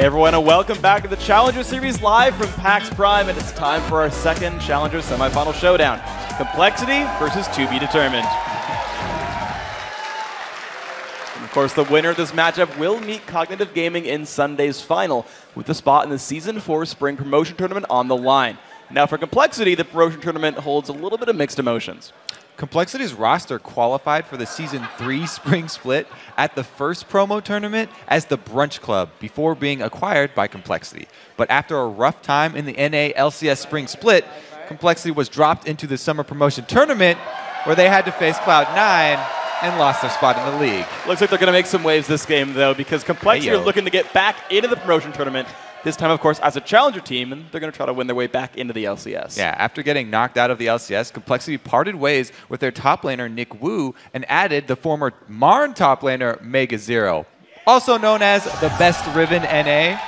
Hey everyone, and welcome back to the Challenger Series live from PAX Prime, and it's time for our second Challenger semifinal showdown. Complexity versus To Be Determined. And of course, the winner of this matchup will meet Cognitive Gaming in Sunday's final, with the spot in the Season 4 Spring Promotion Tournament on the line. Now for Complexity, the promotion tournament holds a little bit of mixed emotions. Complexity's roster qualified for the Season 3 Spring Split at the first promo tournament as the Brunch Club before being acquired by Complexity. But after a rough time in the NA LCS Spring Split, Complexity was dropped into the Summer Promotion Tournament where they had to face Cloud9 and lost their spot in the league. Looks like they're going to make some waves this game, though, because Complexity are looking to get back into the promotion tournament. This time, of course, as a challenger team, and they're going to try to win their way back into the LCS. Yeah, after getting knocked out of the LCS, Complexity parted ways with their top laner, Nick Wu, and added the former Marn top laner, Mega Zero. Also known as the best Riven NA.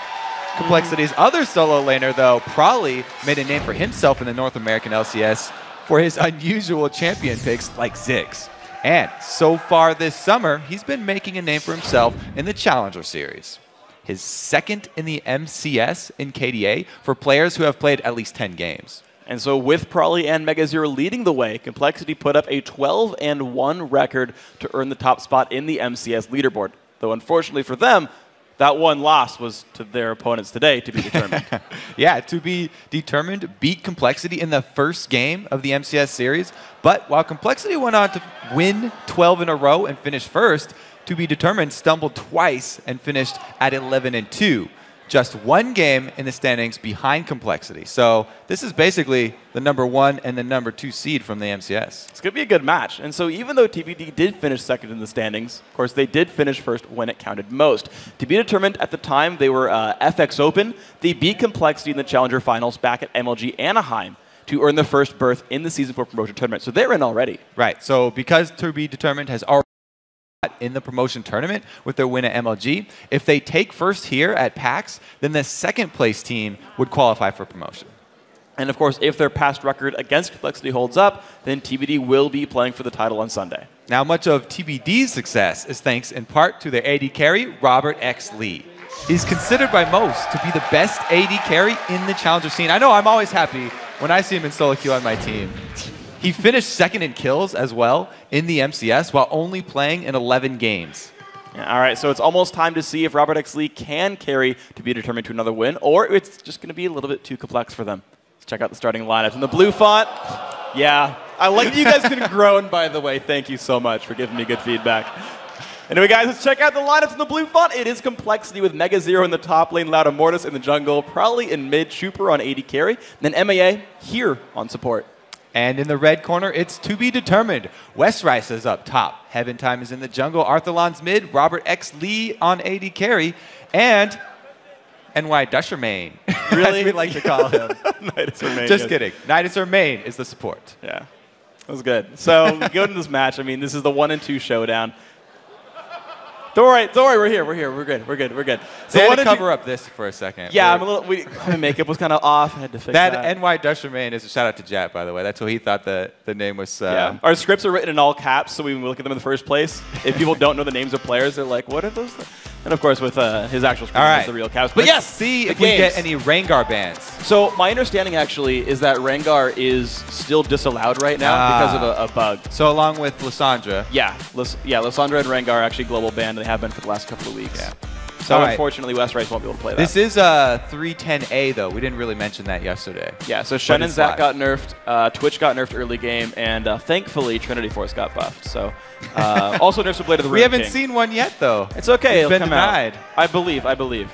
Complexity's other solo laner, though, Prolly, made a name for himself in the North American LCS for his unusual champion picks like Ziggs. And so far this summer, he's been making a name for himself in the Challenger Series. His second in the MCS in KDA for players who have played at least 10 games. And so with Prolly and Mega Zero leading the way, Complexity put up a 12-1 record to earn the top spot in the MCS leaderboard. Though unfortunately for them, that one loss was to their opponents today, To Be Determined. Yeah, To Be Determined beat Complexity in the first game of the MCS series. But while Complexity went on to win 12 in a row and finish first, To Be Determined stumbled twice and finished at 11-2. Just one game in the standings behind Complexity. So this is basically the #1 and the #2 seed from the MCS. It's going to be a good match. And so even though TBD did finish second in the standings, of course, they did finish first when it counted most. To Be Determined, at the time, they were FX Open. They beat Complexity in the Challenger Finals back at MLG Anaheim to earn the first berth in the Season 4 Promotion Tournament. So they're in already. Right. So because To Be Determined has already in the promotion tournament with their win at MLG, if they take first here at PAX, then the second place team would qualify for promotion. And of course, if their past record against Complexity holds up, then TBD will be playing for the title on Sunday. Now, much of TBD's success is thanks in part to their AD carry, Robert X. Lee. He's considered by most to be the best AD carry in the challenger scene. I know I'm always happy when I see him in solo queue on my team. He finished second in kills as well in the MCS while only playing in 11 games. Yeah, all right, so it's almost time to see if Robert X. Lee can carry To Be Determined to another win, or it's just going to be a little bit too complex for them. Let's check out the starting lineups. In the blue font, yeah. I like that you guys can groan, by the way. Thank you so much for giving me good feedback. Anyway, guys, let's check out the lineups in the blue font. It is Complexity with Mega Zero in the top lane, Loud Mortis in the jungle, Prolly in mid, Chuper on AD carry, then MAA here on support. And in the red corner, it's To Be Determined. Westrice is up top. Heaven Time is in the jungle. Arthalon's mid. Robert X. Lee on AD carry. And NY Dushermain, really? as we like to call him. Main, Just kidding. Nidus Main is the support. Yeah, that was good. So going into this match, I mean, this is the 1-2 showdown. Don't worry, we're here, we're good. So I had to cover up this for a second. Yeah, I'm a little, my makeup was kind of off, I had to fix that. That NY Dushermain is a shout out to Jat, by the way. That's what he thought the name was. Yeah. Our scripts are written in all caps, so we look at them in the first place. If people don't know the names of players, they're like, what are those? And of course, with his actual script, it's the real caps. But Let's see if we get any Rengar bans. So my understanding actually is that Rengar is still disallowed right now because of a bug. So along with Lissandra. Yeah, Lissandra and Rengar are actually global banned. They have been for the last couple of weeks. Yeah. So unfortunately, Westrice won't be able to play that. This is 310A, though. We didn't really mention that yesterday. Yeah, so Shen and Zach got nerfed, Twitch got nerfed early game, and thankfully Trinity Force got buffed. So also nerfs of Blade of the Ruined We haven't King. seen one yet, though. It's okay. It's been come denied. Out. I believe.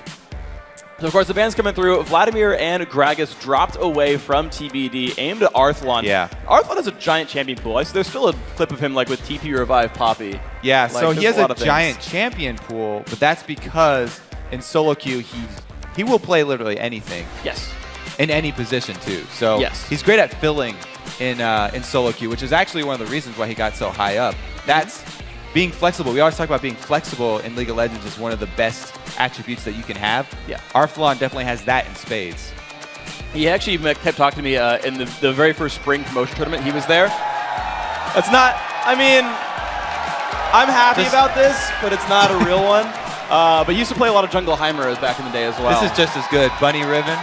So of course the ban's coming through. Vladimir and Gragas dropped away from TBD, aimed at Arthalon. Yeah. Arthalon is a giant champion pool. There's still a clip of him like with TP Revive Poppy. Yeah, like, so he has a giant things. champion pool, but that's because in solo queue he will play literally anything. Yes. In any position too. So yes. He's great at filling in solo queue, which is actually one of the reasons why he got so high up. That's being flexible. We always talk about being flexible in League of Legends is one of the best attributes that you can have. Yeah. Arthalon definitely has that in spades. He actually kept talking to me in the very first spring promotion tournament. He was there. That's not, I mean, I'm happy about this, but it's not a real one. But used to play a lot of jungle Heimeras back in the day as well. This is just as good. Bunny Riven.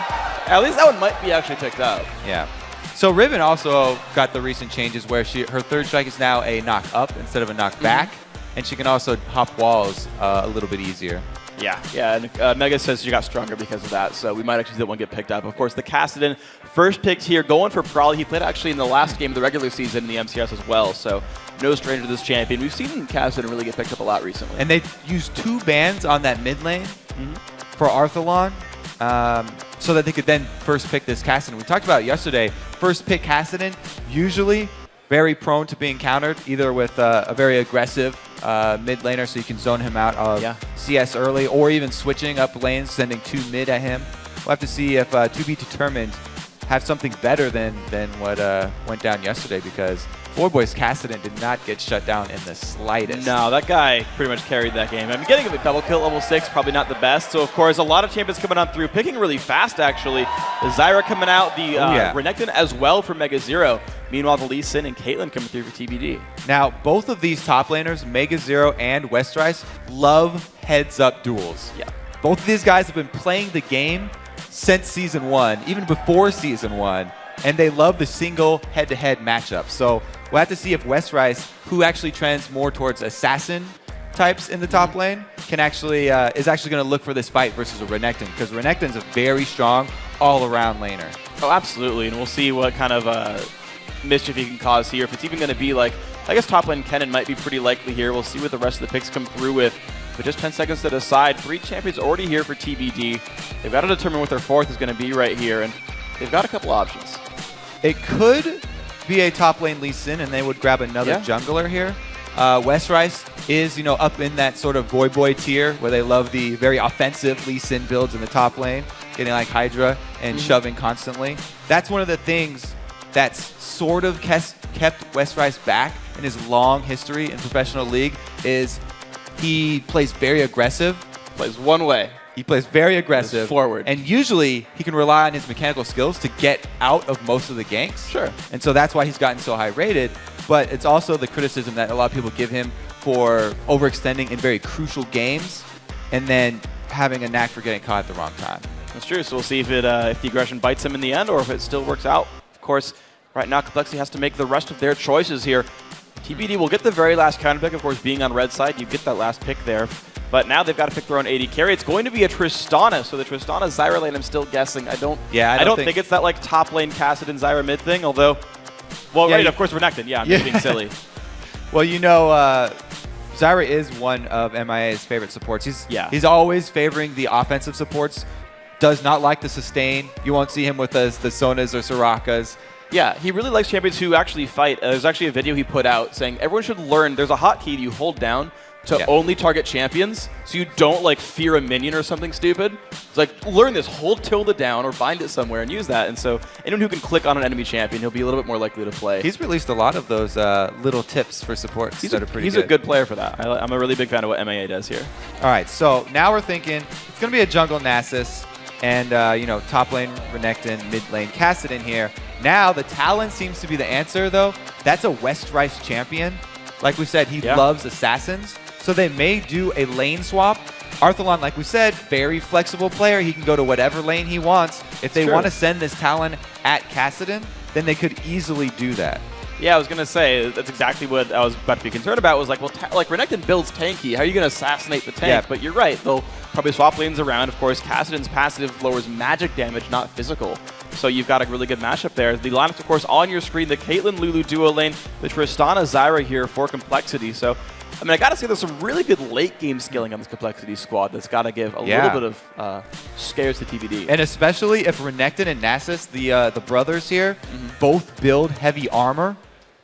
At least that one might be actually picked up. Yeah. So Riven also got the recent changes where her third strike is now a knock up instead of a knock back, and she can also hop walls a little bit easier. Yeah, and Mega says she got stronger because of that, so we might actually see that one get picked up. Of course, the Kassadin, first picked here, going for Prolly. He played actually in the last game of the regular season in the MCS as well, so no stranger to this champion. We've seen Kassadin really get picked up a lot recently. And they used 2 bans on that mid lane for Arthalon, so that they could then first pick this Kassadin. We talked about it yesterday. First pick Kassadin, usually very prone to being countered, either with a very aggressive mid laner, so you can zone him out of CS early, or even switching up lanes, sending 2 mid at him. We'll have to see if To Be Determined have something better than what went down yesterday, because Boy's Kassadin did not get shut down in the slightest. No, that guy pretty much carried that game. I mean, getting a double kill at level 6, probably not the best. So, of course, a lot of champions coming on through, picking really fast, actually. The Zyra coming out, the Renekton as well for Mega Zero. Meanwhile, the Lee Sin and Caitlyn coming through for TBD. Now, both of these top laners, Mega Zero and Westrice, love heads-up duels. Yeah. Both of these guys have been playing the game since Season 1, even before Season 1, and they love the single head-to-head matchup. So we'll have to see if Westrice, who actually trends more towards assassin types in the top lane, can actually is actually going to look for this fight versus a Renekton, because Renekton's a very strong all-around laner. Oh, absolutely, and we'll see what kind of mischief he can cause here. If it's even going to be like, I guess top lane Kennen might be pretty likely here. We'll see what the rest of the picks come through with. But just 10 seconds to decide. 3 champions already here for TBD. They've got to determine what their 4th is going to be right here, and they've got a couple options. It could be a top lane Lee Sin, and they would grab another jungler here. Westrice is, up in that sort of boy tier where they love the very offensive Lee Sin builds in the top lane, getting like Hydra and shoving constantly. That's one of the things that's sort of kept Westrice back in his long history in professional league, is he plays very aggressive. Plays one way. He plays very aggressive. Forward. And usually he can rely on his mechanical skills to get out of most of the ganks. Sure. And so that's why he's gotten so high rated. But it's also the criticism that a lot of people give him for overextending in very crucial games and then having a knack for getting caught at the wrong time. That's true. So we'll see if the aggression bites him in the end or if it still works out. Of course, right now Complexity has to make the rest of their choices here. TBD will get the very last counter pick, of course, being on red side. You get that last pick there. But now they've got to pick their own AD carry. It's going to be a Tristana. So the Tristana Zyra lane, I'm still guessing. I don't think it's that like top lane Kassadin Zyra mid thing, although, well, right, of course, Renekton. Yeah, I'm just being silly. Well, Zyra is one of MIA's favorite supports. He's always favoring the offensive supports. Does not like the sustain. You won't see him with the Sonas or Sorakas. Yeah, he really likes champions who actually fight. There's actually a video he put out saying everyone should learn. There's a hotkey you hold down to only target champions, so you don't like fear a minion or something stupid. It's like, learn this, hold tilde down or bind it somewhere and use that. And so anyone who can click on an enemy champion, he'll be a little bit more likely to play. He's released a lot of those little tips for supports that are pretty good. He's a good player for that. I'm a really big fan of what MAA does here. All right, so now we're thinking it's going to be a jungle Nasus and, top lane Renekton, mid lane Kassadin here. Now the Talon seems to be the answer, though. That's a Westrice champion. Like we said, he loves assassins. So they may do a lane swap. Arthalon, like we said, very flexible player. He can go to whatever lane he wants. If they want to send this Talon at Kassadin, then they could easily do that. Yeah, I was going to say, that's exactly what I was about to be concerned about, was like, well, Renekton builds tanky. How are you going to assassinate the tank? Yeah. But you're right. They'll probably swap lanes around. Of course, Kassadin's passive lowers magic damage, not physical. So you've got a really good matchup there. The lineup, of course, on your screen, the Caitlyn Lulu duo lane, the Tristana Zyra here for Complexity. So, I mean, I got to say there's some really good late-game skilling on this Complexity squad that's got to give a little bit of scares to TBD. And especially if Renekton and Nasus, the brothers here, both build heavy armor,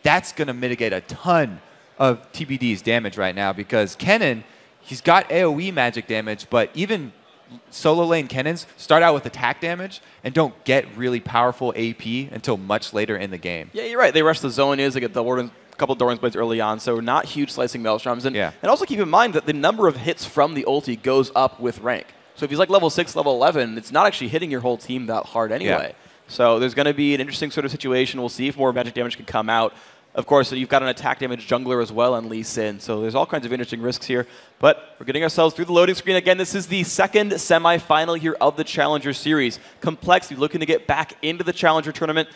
that's going to mitigate a ton of TBD's damage right now, because Kennen, he's got AoE magic damage, but even solo lane Kennens start out with attack damage and don't get really powerful AP until much later in the game. Yeah, you're right. They rush the Zonias, they get the couple Doran's Blades early on, so not huge slicing Maelstroms. And also keep in mind that the number of hits from the ulti goes up with rank. So if he's like level 6, level 11, it's not actually hitting your whole team that hard anyway. So there's going to be an interesting sort of situation. We'll see if more magic damage can come out. Of course, you've got an attack damage jungler as well in Lee Sin, so there's all kinds of interesting risks here. But we're getting ourselves through the loading screen. Again, this is the second semifinal here of the Challenger Series. Complexity looking to get back into the Challenger tournament,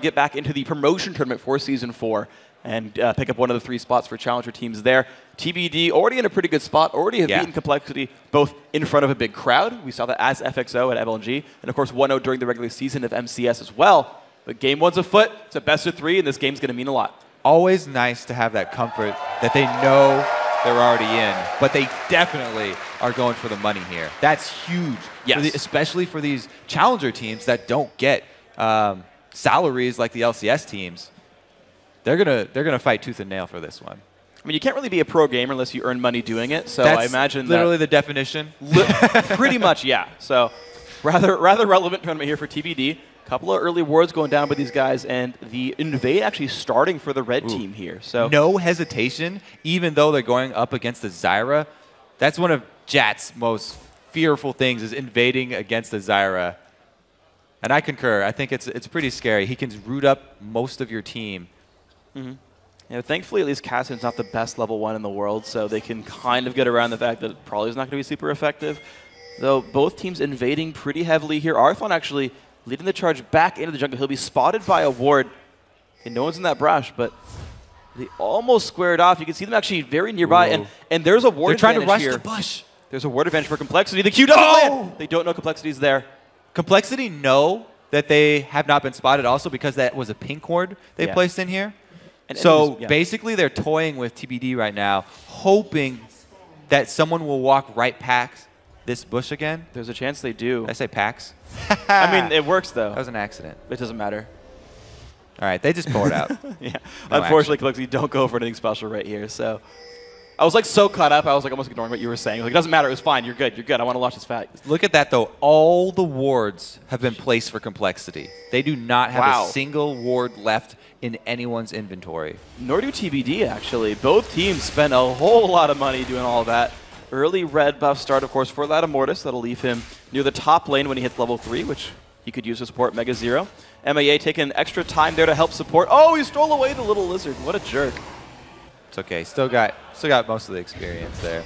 get back into the promotion tournament for Season 4 and pick up one of the 3 spots for Challenger teams there. TBD already in a pretty good spot, already have beaten Complexity both in front of a big crowd. We saw that as FXO at MLG, and of course 1-0 during the regular season of MCS as well. But game 1's afoot. It's a best of 3, and this game's going to mean a lot. Always nice to have that comfort that they know they're already in, but they definitely are going for the money here. That's huge, especially for these Challenger teams that don't get salaries like the LCS teams. They're gonna fight tooth and nail for this one. I mean, you can't really be a pro gamer unless you earn money doing it. So That's I imagine literally the definition. Pretty much, yeah. So rather relevant tournament here for TBD. Couple of early wards going down by these guys, and the invade actually starting for the red team here. So no hesitation, even though they're going up against the Zyra. That's one of Jat's most fearful things, is invading against the Zyra. And I concur. I think it's pretty scary. He can root up most of your team. Yeah, thankfully, at least Cassid's not the best level 1 in the world, so they can kind of get around the fact that it probably is not going to be super effective. Though both teams invading pretty heavily here. Arthon actually leading the charge back into the jungle. He'll be spotted by a ward. And no one's in that brush, but they almost squared off. You can see them actually very nearby, and there's a ward advantage here. They're trying to rush the bush. There's a ward advantage for Complexity. The Q doesn't land. They don't know Complexity's there. Complexity know that they have not been spotted also because that was a pink ward they placed in here. And so basically they're toying with TBD right now, hoping that someone will walk right past this bush again. There's a chance they do. Did I say PAX? I mean, it works, though. That was an accident. It doesn't matter. All right, they just pulled out. No unfortunately, Complexity don't go for anything special right here. So I was like so caught up, I was like almost ignoring what you were saying. Like, it doesn't matter. It was fine. You're good. You're good. I want to watch this fight. Look at that, though. All the wards have been placed for Complexity. They do not have a single ward left in anyone's inventory. Nor do TBD, actually. Both teams spent a whole lot of money doing all of that. Early red buff start, of course, for Latimortis. That'll leave him near the top lane when he hits level 3, which he could use to support Mega Zero. MAA taking extra time there to help support. Oh, he stole away the little lizard. What a jerk. It's okay. Still got most of the experience there.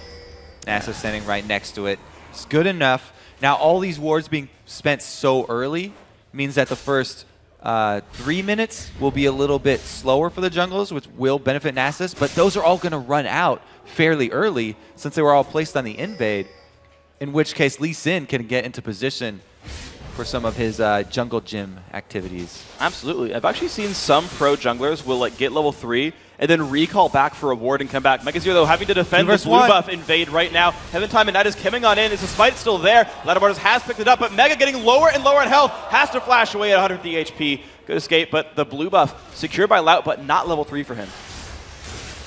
NASA standing right next to it. It's good enough. Now, all these wards being spent so early means that the first 3 minutes will be a little bit slower for the junglers, which will benefit Nasus, but those are all going to run out fairly early since they were all placed on the invade, in which case Lee Sin can get into position for some of his jungle gym activities. Absolutely. I've actually seen some pro junglers will like get level 3 and then recall back for a ward and come back. Mega Zero, though, having to defend the blue buff invade right now. Heaven Time and Night is coming on in. Is the smite still there? Latimortis has picked it up, but Mega getting lower and lower in health. Has to flash away at 150 HP. Good escape, but the blue buff secured by Lout, but not level 3 for him.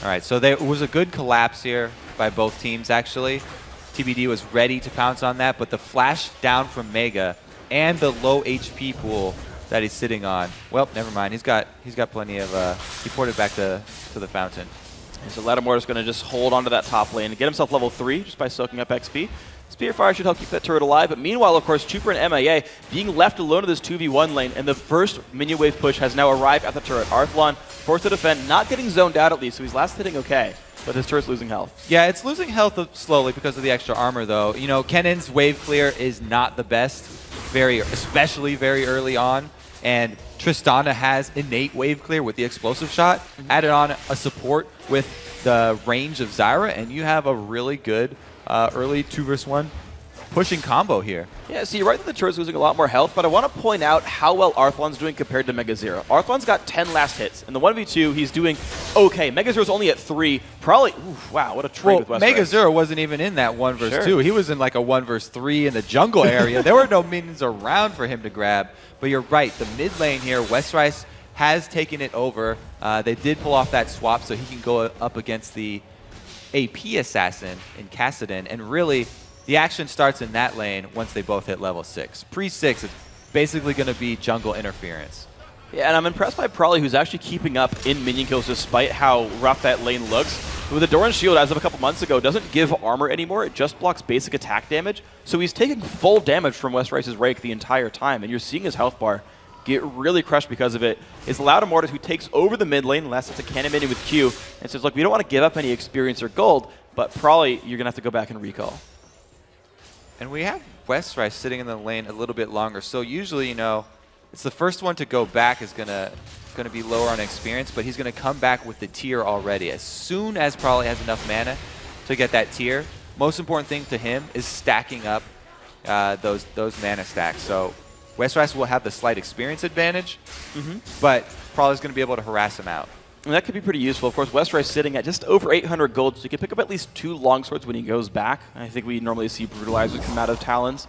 All right, so there was a good collapse here by both teams, actually. TBD was ready to pounce on that, but the flash down from Mega and the low HP pool that he's sitting on. Well, never mind. He's got plenty of. He ported back to the fountain. And so Latimortis going to just hold onto that top lane and get himself level 3 just by soaking up XP. Spear Fire should help keep that turret alive, but meanwhile, of course, Chuper and MAA being left alone in this 2v1 lane, and the first minion wave push has now arrived at the turret. Arthlon forced to defend, not getting zoned out at least, so he's last hitting okay, but his turret's losing health. Yeah, it's losing health slowly because of the extra armor, though. You know, Kennan's wave clear is not the best, especially very early on, and Tristana has innate wave clear with the explosive shot. Added on a support with the range of Zyra, and you have a really good early 2v1 pushing combo here. Yeah, so you're right that the turret's losing a lot more health, but I want to point out how well Arthlon's doing compared to Mega Zero. Arthlon's got 10 last hits. In the 1v2, he's doing okay. Mega Zero's only at 3. Probably, wow, what a trade with West Mega Rice. Zero wasn't even in that 1 versus 2. He was in like a 1 versus 3 in the jungle area. There were no minions around for him to grab. But you're right, the mid lane here, West Rice has taken it over. They did pull off that swap so he can go up against the AP assassin in Cassidon, and really the action starts in that lane once they both hit level 6. Pre-6, it's basically going to be jungle interference. Yeah, and I'm impressed by Prolly, who's actually keeping up in minion kills despite how rough that lane looks. With the Doran shield, as of a couple months ago, doesn't give armor anymore. It just blocks basic attack damage. So he's taking full damage from West Rice's Rake the entire time, and you're seeing his health bar get really crushed because of it, is Loud Immortus, who takes over the mid lane, unless it's a cannon minion with Q, and says, look, we don't want to give up any experience or gold, but probably you're going to have to go back and recall. And we have Westrice sitting in the lane a little bit longer. So usually, you know, it's the first one to go back is going to be lower on experience, but he's going to come back with the tier already. As soon as Probably has enough mana to get that tier, most important thing to him is stacking up those mana stacks. So Westrice will have the slight experience advantage, but Probably's going to be able to harass him out. And that could be pretty useful. Of course, Westrice sitting at just over 800 gold, so he can pick up at least 2 longswords when he goes back. I think we normally see Brutalizers come out of Talons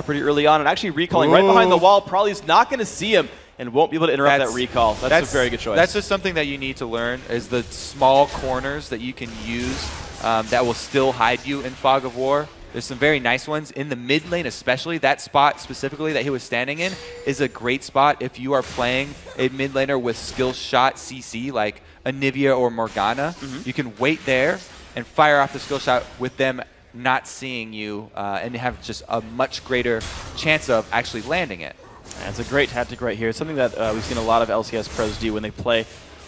pretty early on, and actually recalling right behind the wall. Probably's not going to see him and won't be able to interrupt that recall. That's a very good choice. That's just something that you need to learn, is the small corners that you can use that will still hide you in Fog of War. There's some very nice ones. In the mid lane especially, that spot specifically that he was standing in is a great spot if you are playing a mid laner with skill shot CC like Anivia or Morgana. You can wait there and fire off the skill shot with them not seeing you and have just a much greater chance of actually landing it. And it's a great tactic right here. It's something that we've seen a lot of LCS pros do when they play.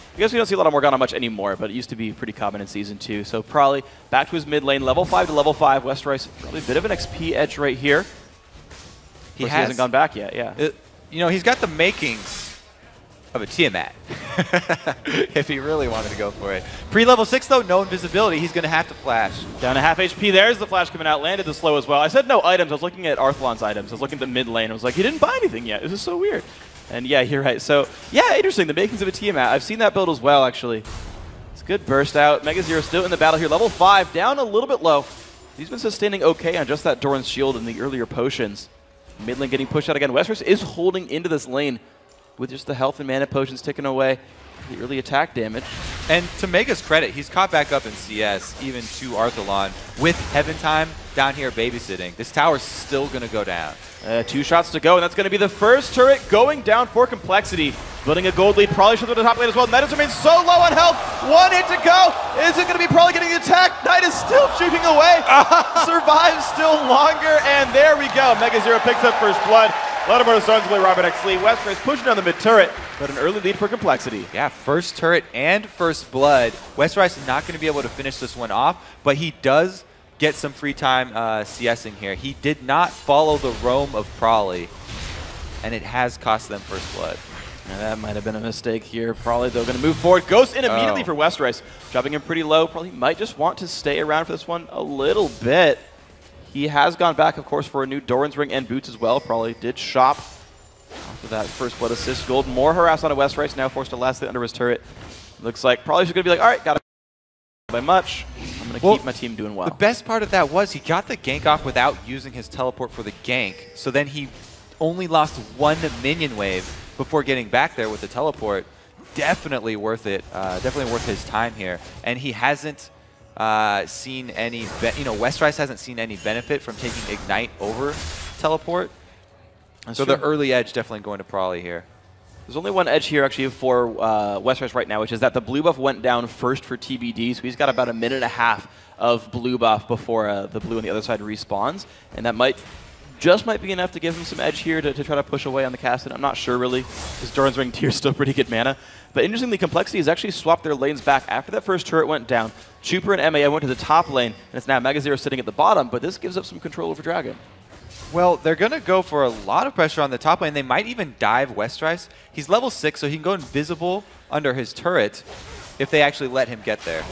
I guess we don't see a lot of Morgana much anymore, but it used to be pretty common in Season 2. So Probably back to his mid lane, level 5 to level 5. Westrice, probably a bit of an XP edge right here. He hasn't gone back yet, yeah. You know, he's got the makings of a Tiamat, if he really wanted to go for it. Pre-level 6, though, no invisibility. He's going to have to flash. Down to half HP. There's the flash coming out. Landed the slow as well. I said no items. I was looking at Arthlon's items. I was looking at the mid lane. I was like, he didn't buy anything yet. This is so weird. And yeah, you're right. So yeah, interesting. The makings of a Tiamat. I've seen that build as well, actually. It's a good burst out. Mega Zero still in the battle here. Level 5, down a little bit low. He's been sustaining okay on just that Doran's shield and the earlier potions. Mid lane getting pushed out again. Westrice is holding into this lane with just the health and mana potions ticking away. The early attack damage. And to Mega's credit, he's caught back up in CS, even to Arthalon, with Heaven Time down here babysitting. This tower's still going to go down. 2 shots to go, and that's going to be the first turret going down for Complexity. Building a gold lead, Probably should go to the top lane as well. Metas remains so low on health. 1 hit to go. Is it going to be Probably getting the attack? Knight is still shooting away. Survives still longer, and there we go. Mega Zero picks up first blood. Lattimore Stones play Robert X. Lee. Westrice pushing down the mid turret, but an early lead for Complexity. Yeah, first turret and first blood. Westrice is not going to be able to finish this one off, but he does get some free time CSing here. He did not follow the roam of Probably, and it has cost them first blood. And that might have been a mistake here. Probably, though, going to move forward. Goes in immediately for Westrice. Dropping him pretty low. Probably might just want to stay around for this one a little bit. He has gone back, of course, for a new Doran's Ring and boots as well. Probably did shop after that first blood assist gold. More harass on a Westrice, now forced to last it under his turret. Looks like Probably should going to be like, all right, got to by much. I'm going to keep my team doing well. The best part of that was he got the gank off without using his teleport for the gank. So then he only lost 1 minion wave before getting back there with the teleport. Definitely worth it. Definitely worth his time here. And he hasn't seen any, Westrice hasn't seen any benefit from taking Ignite over teleport. So the early edge definitely going to Probably here. There's only one edge here, actually, for Westrice right now, which is that the blue buff went down first for TBD, so he's got about a minute and a half of blue buff before the blue on the other side respawns, and that might be enough to give him some edge here to try to push away on the cast. I'm not sure, really, because Doran's Ring tier is still pretty good mana. But interestingly, Complexity has actually swapped their lanes back after that first turret went down. Chuper and MAA went to the top lane, and it's now Mega Zero sitting at the bottom, but this gives up some control over Dragon. Well, they're going to go for a lot of pressure on the top lane. They might even dive Westrice. He's level 6, so he can go invisible under his turret if they actually let him get there.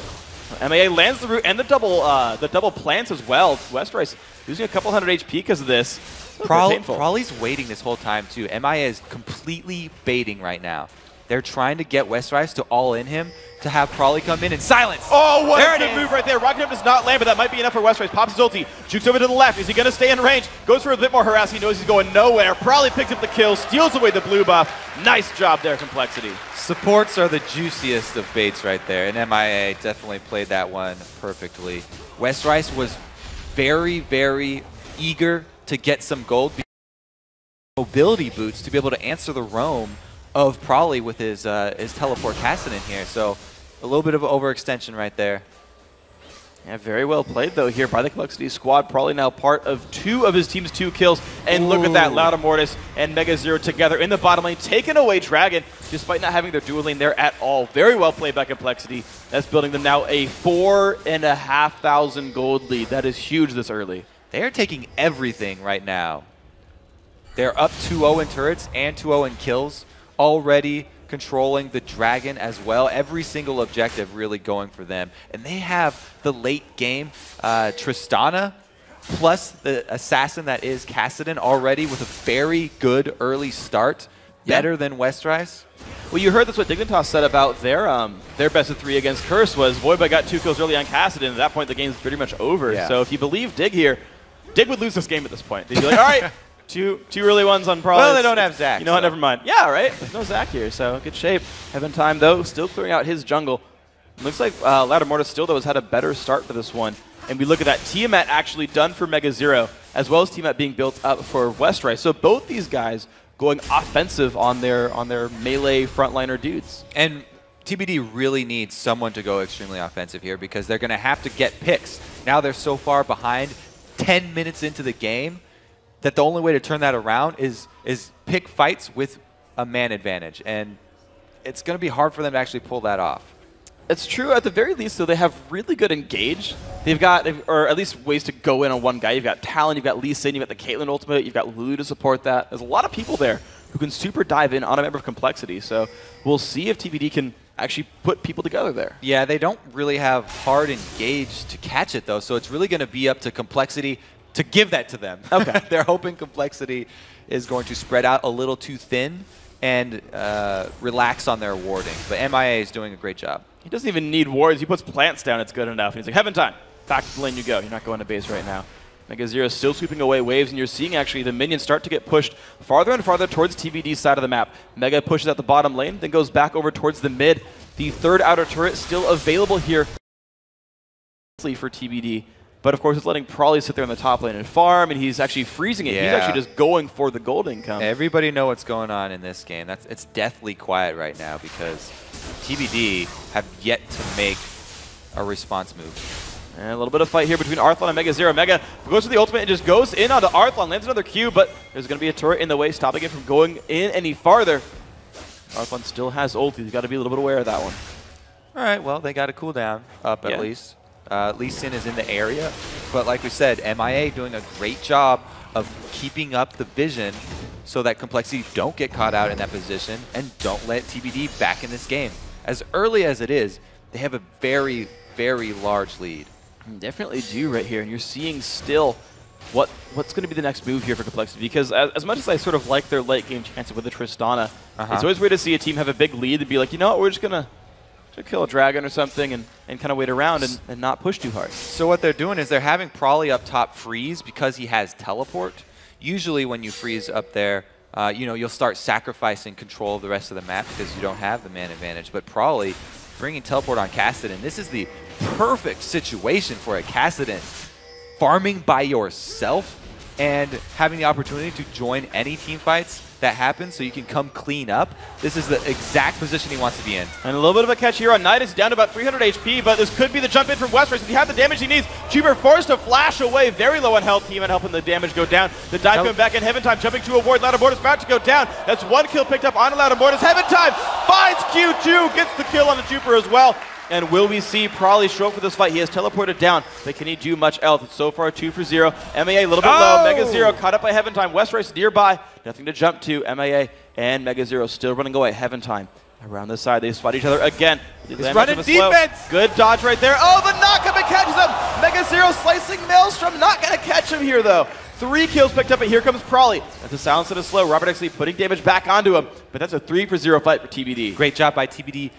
MAA lands the root and the double plants as well. Westrice losing a couple hundred HP because of this. Probably's waiting this whole time, too. MIA is completely baiting right now. They're trying to get Westrice to all-in him to have Probably come in and silence. Oh, what a good move right there. Rocket Jump does not land, but that might be enough for Westrice. Pops his ulti, jukes over to the left. Is he going to stay in range? Goes for a bit more harass. He knows he's going nowhere. Probably picks up the kill, steals away the blue buff. Nice job there, Complexity. Supports are the juiciest of baits right there, and MIA definitely played that one perfectly. Westrice was very, very eager to get some gold. Mobility boots to be able to answer the roam of Probably with his teleport casting in here. So a little bit of an overextension right there. Yeah, very well played, though, here by the Complexity squad. Probably now part of 2 of his team's 2 kills. And look at that, Loud Mortis and Mega Zero together in the bottom lane, taking away Dragon, despite not having their dual lane there at all. Very well played by Complexity. That's building them now a 4,500 gold lead. That is huge this early. They are taking everything right now. They're up 2-0 in turrets and 2-0 in kills, already controlling the Dragon as well. Every single objective really going for them. And they have the late game Tristana plus the assassin that is Kassadin already with a very good early start. Better than Westrise. Well, you heard that's what Dignitas said about their best of 3 against Curse was Voidboy got 2 kills early on Kassadin. At that point, the game's pretty much over. Yeah. So if you believe Dig here, Dig would lose this game at this point. They'd be like, all right, two early ones on Prolly. Well, they don't have Zach. You know what, never mind. Yeah, right? There's no Zach here, so good shape. Heaven Time, though, still clearing out his jungle. Looks like Ladder Mortis still, though, has had a better start for this one. And we look at that Tiamat actually done for Mega Zero, as well as Tiamat being built up for Westrise. So both these guys going offensive on their melee frontliner dudes. And TBD really needs someone to go extremely offensive here because they're going to have to get picks. Now they're so far behind, 10 minutes into the game, that the only way to turn that around is pick fights with a man advantage. And it's going to be hard for them to actually pull that off. It's true. At the very least, though, they have really good engage. They've got, or at least ways to go in on one guy. You've got Talon, you've got Lee Sin, you've got the Caitlyn ultimate, you've got Lulu to support that. There's a lot of people there who can super dive in on a member of Complexity. So we'll see if TBD can actually put people together there. Yeah, they don't really have hard engage to catch it, though. So it's really going to be up to Complexity to give that to them. Okay. They're hoping Complexity is going to spread out a little too thin and relax on their warding. But MIA is doing a great job. He doesn't even need wards. He puts plants down. It's good enough. And he's like, Heaven Time. Back to the lane you go. You're not going to base right now. Mega Zero still sweeping away waves, and you're seeing actually the minions start to get pushed farther and farther towards TBD's side of the map. Mega pushes at the bottom lane, then goes back over towards the mid. The third outer turret still available here for TBD. But of course, it's letting Prolly sit there in the top lane and farm, and he's actually freezing it. Yeah. He's actually just going for the gold income. Everybody know what's going on in this game. It's deathly quiet right now because TBD have yet to make a response move. And a little bit of fight here between Arthlon and Mega Zero. Mega goes for the ultimate and just goes in onto Arthlon, lands another Q, but there's going to be a turret in the way, stopping it from going in any farther. Arthlon still has ult. He's got to be a little bit aware of that one. All right, well, they got a cooldown up at least. Lee Sin is in the area, but like we said, MIA doing a great job of keeping up the vision so that Complexity don't get caught out in that position and don't let TBD back in this game. As early as it is, they have a very, very large lead. Definitely do right here, and you're seeing still what's going to be the next move here for Complexity, because as much as I sort of like their late game chances with the Tristana, it's always weird to see a team have a big lead and be like, you know what, we're just going to kill a dragon or something and kind of wait around and not push too hard. So what they're doing is they're having Prolly up top freeze because he has teleport. Usually when you freeze up there, you know, you'll start sacrificing control of the rest of the map because you don't have the man advantage. But Prolly bringing teleport on Kassadin, this is the perfect situation for a Kassadin. Farming by yourself and having the opportunity to join any team fights that happens so you can come clean up. This is the exact position he wants to be in. And a little bit of a catch here on Nidus, down to about 300 HP, but this could be the jump in from Westrise. If he has the damage he needs, Chuber forced to flash away, very low on health. Team and helping the damage go down. The dive coming back in, Heaven Time jumping to a ward. Louder Mortis about to go down. That's one kill picked up on Louder Mortis. Heaven Time finds Q2, gets the kill on the Chuber as well. And will we see Prolly show up for this fight? He has teleported down, but can he do much else? So far, 2 for 0. MIA a little bit low. Mega Zero caught up by Heaven Time. Westrise nearby. Nothing to jump to. MIA and Mega Zero still running away. Heaven Time around the side. They spot each other again. He's running defense. Good dodge right there. Oh, the knockup and catches him. Mega Zero slicing Maelstrom. Not going to catch him here, though. 3 kills picked up, and here comes Prolly. That's a silence and a slow. Robert actually putting damage back onto him, but that's a 3 for 0 fight for TBD. Great job by TBD.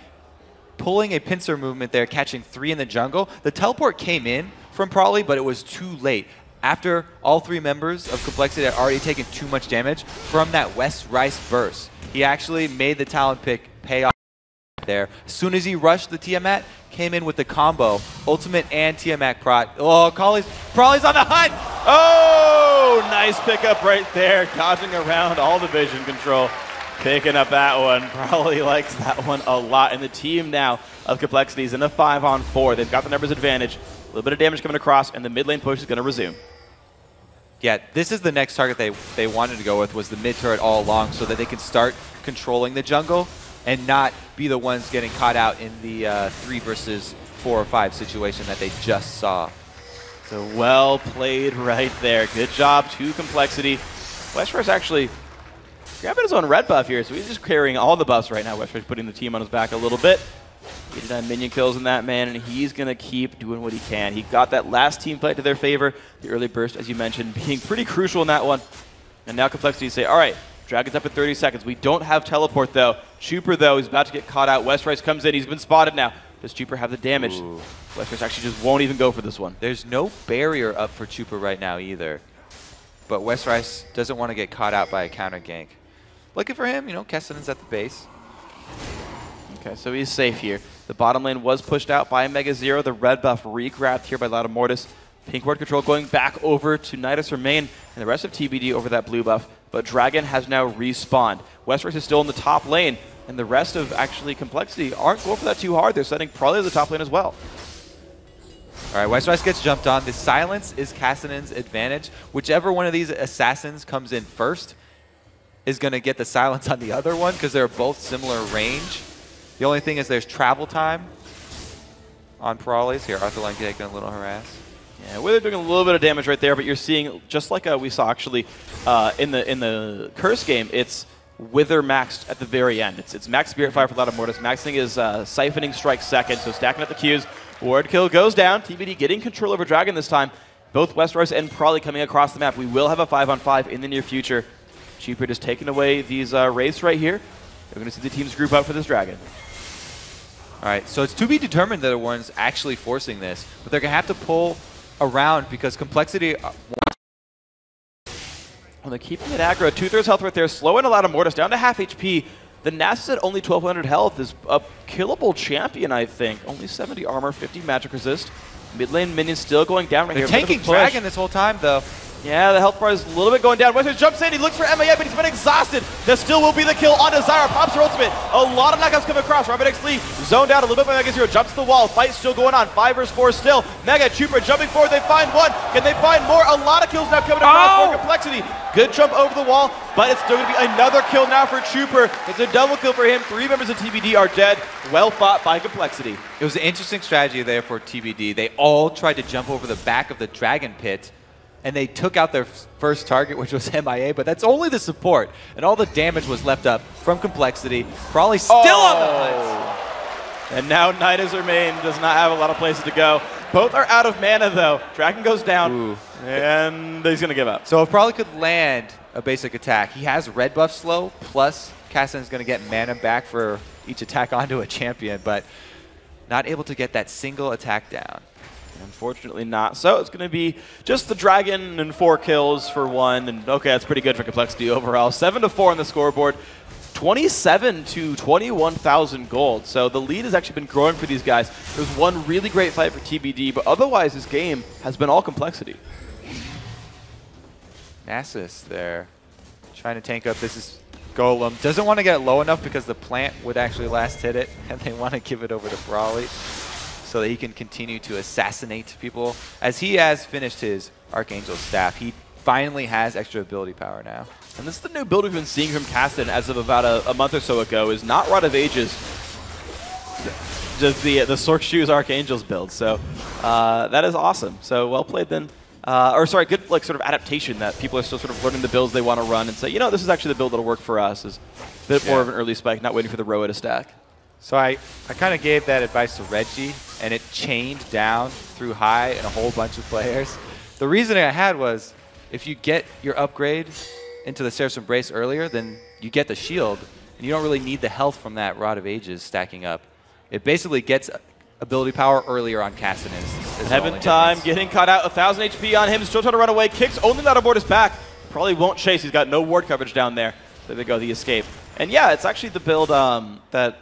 Pulling a pincer movement there, catching 3 in the jungle. The teleport came in from Prolly, but it was too late. After all 3 members of Complexity had already taken too much damage from that Westrise burst, he actually made the talent pick pay off there. As soon as he rushed the Tiamat, came in with the combo, ultimate and Tiamat prot. Oh, Prolly's on the hunt! Oh, nice pickup right there, dodging around all the vision control. Picking up that one. Probably likes that one a lot. And the team now of Complexity is in a 5-on-4. They've got the numbers advantage. little bit of damage coming across, and the mid lane push is going to resume. Yeah, this is the next target they wanted to go with, was the mid turret all along, so that they can start controlling the jungle and not be the ones getting caught out in the 3 versus 4 or 5 situation that they just saw. So well played right there. Good job to Complexity. Westford's actually grabbing his own red buff here, so he's just carrying all the buffs right now. Westford's putting the team on his back a little bit. 89 minion kills in that, man, and he's going to keep doing what he can. He got that last team fight to their favor. The early burst, as you mentioned, being pretty crucial in that one. And now Complexity say, all right, Dragon's up at 30 seconds. We don't have teleport, though. Chuper, though, he's about to get caught out. Westrice comes in. He's been spotted now. Does Chuper have the damage? Westrice actually just won't even go for this one. There's no barrier up for Chuper right now either. But Westrice doesn't want to get caught out by a counter gank. Lucky for him, you know, Kessinen's at the base. Okay, so he's safe here. The bottom lane was pushed out by Mega Zero. The red buff re-grabbed here by Loud Mortis. Pink ward control going back over to Nidus Remain and the rest of TBD over that blue buff. But Dragon has now respawned. Westeros is still in the top lane, and the rest of actually Complexity aren't going for that too hard. They're setting probably the top lane as well. All right, Westrice gets jumped on. The silence is Kassanen's advantage. Whichever one of these assassins comes in first is going to get the silence on the other one because they're both similar range. The only thing is there's travel time on Parali's. Here, Arthur Lang taking a little harass. Yeah, well, they're doing a little bit of damage right there, but you're seeing, just like we saw actually in the Curse game, it's Wither maxed at the very end. It's max Spirit Fire for Loud Mortis. Maxing is Siphoning Strike second, so stacking up the Qs. Ward kill goes down. TBD getting control over Dragon this time. Both Westeros and Parali coming across the map. We will have a 5-on-5 in the near future. Cheaper just taking away these wraiths right here. We're going to see the teams group up for this Dragon. All right, so it's to be determined that the one's actually forcing this, but they're going to have to pull around because Complexity... Well, they're keeping it aggro. 2/3 health right there, slowing a lot of Mortis down to half HP. The Nasus at only 1,200 health is a killable champion, I think. Only 70 armor, 50 magic resist. Mid lane minions still going down right here. They're tanking Dragon this whole time, though. Yeah, the health bar is a little bit going down. Western jumps in, he looks for MIA, but he's been exhausted. There still will be the kill on Desire. Pops her ultimate. A lot of knockouts come across. Robert X Lee zoned out a little bit by Mega Zero. Jumps to the wall. Fight still going on. 5 versus 4 still. Mega Chuper jumping forward. They find one. Can they find more? A lot of kills now coming across for Complexity. Good jump over the wall, but it's still going to be another kill now for Chuper. It's a double kill for him. 3 members of TBD are dead. Well fought by Complexity. It was an interesting strategy there for TBD. They all tried to jump over the back of the Dragon Pit, and they took out their first target, which was MIA, but that's only the support. And all the damage was left up from Complexity. Probably still on the hunt. And now Nidus Remain does not have a lot of places to go. Both are out of mana, though. Dragon goes down, and he's going to give up. So if Probably could land a basic attack, he has red buff slow, plus Kassanen's going to get mana back for each attack onto a champion, but not able to get that single attack down. Unfortunately not. So it's going to be just the Dragon and 4 kills for 1. And okay, that's pretty good for Complexity overall. 7-4 on the scoreboard. 27 to 21,000 gold. So the lead has actually been growing for these guys. There's one really great fight for TBD, but otherwise this game has been all Complexity. Nasus there. Trying to tank up. This is Golem. Doesn't want to get it low enough because the plant would actually last hit it, and they want to give it over to Brawley so that he can continue to assassinate people. As he has finished his Archangel staff, he finally has extra ability power now. And this is the new build we've been seeing from Kasten as of about a month or so ago, is not Rod of Ages, just the Sork Shoes Archangels build. So that is awesome. So well played then. Or sorry, good like sort of adaptation that people are still sort of learning the builds they want to run and say, you know, this is actually the build that'll work for us. Is a bit more of an early spike, not waiting for the Roa to stack. So I kind of gave that advice to Reggie, and it chained down through high and a whole bunch of players. The reasoning I had was, if you get your upgrade into the Seraph's Embrace earlier, then you get the shield, and you don't really need the health from that Rod of Ages stacking up. It basically gets ability power earlier on Kasten. Heaven Time getting caught out, 1,000 HP on him, still trying to run away, kicks only out of board his back. Probably won't chase, he's got no ward coverage down there. There they go, the escape. And yeah, it's actually the build that,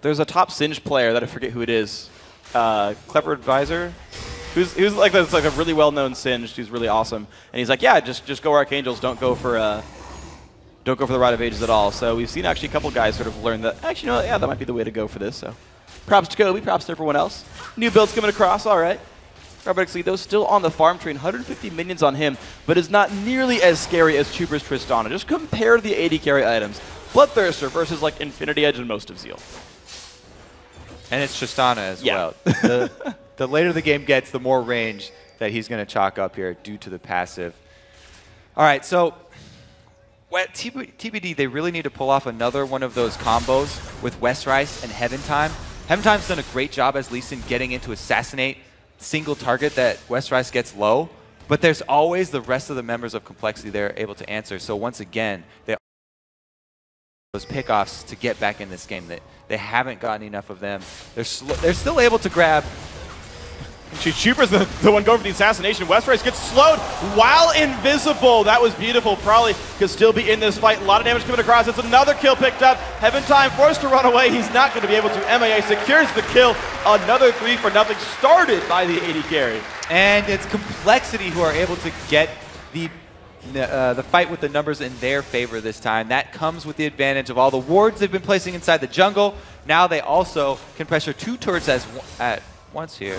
there's a top Singed player that I forget who it is. Clever Advisor, who's like that's like a really well-known Singed, who's really awesome. And he's like, yeah, just go Archangels, don't go for the Rod of Ages at all. So we've seen actually a couple guys sort of learn that, actually, you know, yeah, that might be the way to go for this. So Props to Kobe, props to everyone else. New builds coming across, all right. Robert X. though still on the farm train, 150 minions on him, but is not nearly as scary as Chuper's Tristana. Just compare the AD carry items. Bloodthirster versus like Infinity Edge and most of Zeal. And it's Tristana as Yeah. well. The later the game gets, the more range that he's going to chalk up here due to the passive. All right, so TBD, they really need to pull off another one of those combos with Westrice and Heaven Time. Heaven Time's done a great job as Lee Sin getting into assassinate single target that Westrice gets low, but there's always the rest of the members of Complexity they're able to answer. So once again, they those pickoffs to get back in this game. They haven't gotten enough of them. They're still able to grab. Chuper's the one going for the assassination. Westrice gets slowed while invisible. That was beautiful. Probably could still be in this fight. A lot of damage coming across. It's another kill picked up. Heaven Time forced to run away. He's not going to be able to. MAA secures the kill. Another 3-for-0 started by the AD carry. And it's Complexity who are able to get the fight with the numbers in their favor this time. That comes with the advantage of all the wards they've been placing inside the jungle. Now they also can pressure 2 turrets at once here.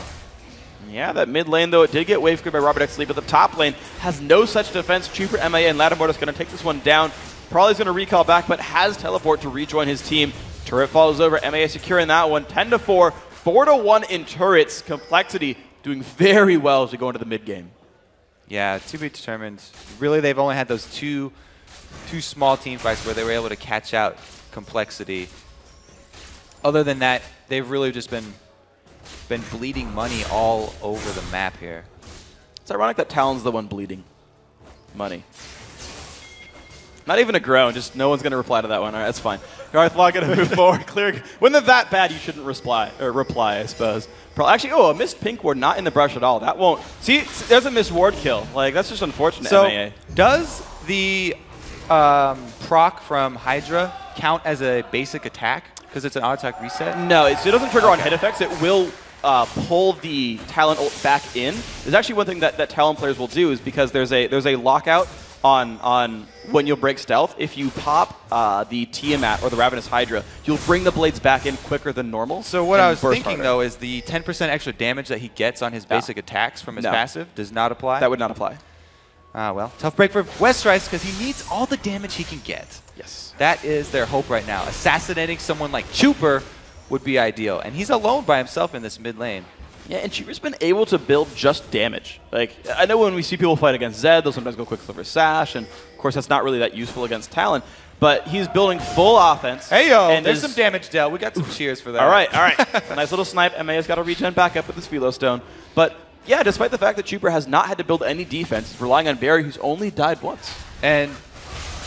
Yeah, that mid lane, though, it did get wave cleared by Robert X. Lee, but the top lane has no such defense. Chuper, MAA, and Lattimore is going to take this one down. Probably is going to recall back, but has teleport to rejoin his team. Turret follows over. MAA securing that one. 10-4, 4-1 in turrets. Complexity doing very well as we go into the mid game. Yeah, to be determined. Really, they've only had those two small team fights where they were able to catch out Complexity. Other than that, they've really just been bleeding money all over the map here. It's ironic that Talon's the one bleeding money. Not even a groan, just no one's going to reply to that one. All right, that's fine. Garthlaw going to move forward. Clear. When they're that bad, you shouldn't reply, I suppose. Actually, a missed pink ward, not in the brush at all. That won't. See, there's a missed ward kill. Like, that's just unfortunate, so MAA. Does the proc from Hydra count as a basic attack? Because it's an auto attack reset? No, it doesn't trigger on hit effects. It will pull the Talon ult back in. There's actually one thing that Talon players will do is because there's a lockout on when you'll break stealth. If you pop the Tiamat or the Ravenous Hydra, you'll bring the blades back in quicker than normal. So what I was thinking, though, is the 10% extra damage that he gets on his basic attacks from his passive does not apply? That would not apply. Well, tough break for Westrice because he needs all the damage he can get. Yes. That is their hope right now. Assassinating someone like Chuper would be ideal. And he's alone by himself in this mid lane. Yeah, and Chuper's been able to build just damage. Like, I know when we see people fight against Zed, they'll sometimes go Quicksilver Sash, and of course that's not really that useful against Talon, but he's building full offense. Hey, yo, and there's some damage dealt. We got some cheers for that. All right. A nice little snipe. MA's got to regen back up with this Philo Stone. But yeah, despite the fact that Chuper has not had to build any defense, he's relying on Barry, who's only died once. And,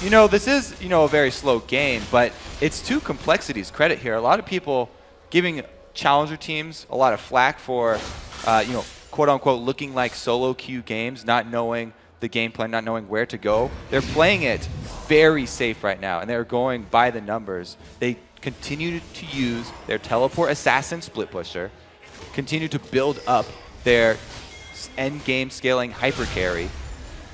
you know, this is, a very slow game, but it's to Complexity's credit here. A lot of people giving challenger teams a lot of flack for, quote-unquote, looking like solo queue games, not knowing the game plan, not knowing where to go. They're playing it very safe right now, and they're going by the numbers. They continue to use their teleport assassin split pusher, continue to build up their end game scaling hyper carry,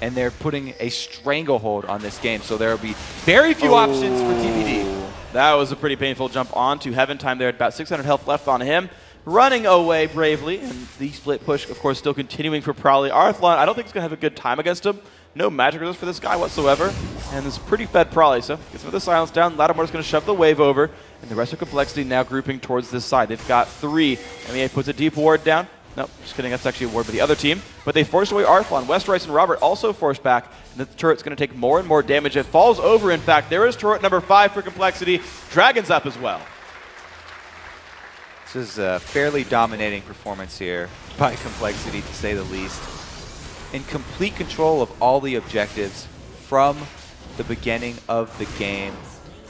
and they're putting a stranglehold on this game. So there will be very few options for TBD. That was a pretty painful jump onto Heaven Time there at about 600 health left on him. Running away bravely, and the split push, of course, still continuing for Prowley. Arthlon, I don't think he's going to have a good time against him. No magic resist for this guy whatsoever. And this pretty fed Prowley, so gets some of the silence down. Lattimore's going to shove the wave over, and the rest of Complexity now grouping towards this side. They've got 3. MEA puts a deep ward down. Nope, just kidding, that's actually a ward by the other team. But they forced away Arthlon. Westrice and Robert also forced back, and the turret's going to take more and more damage. It falls over, in fact. There is turret number 5 for Complexity. Dragon's up as well. This is a fairly dominating performance here by Complexity, to say the least. In complete control of all the objectives from the beginning of the game.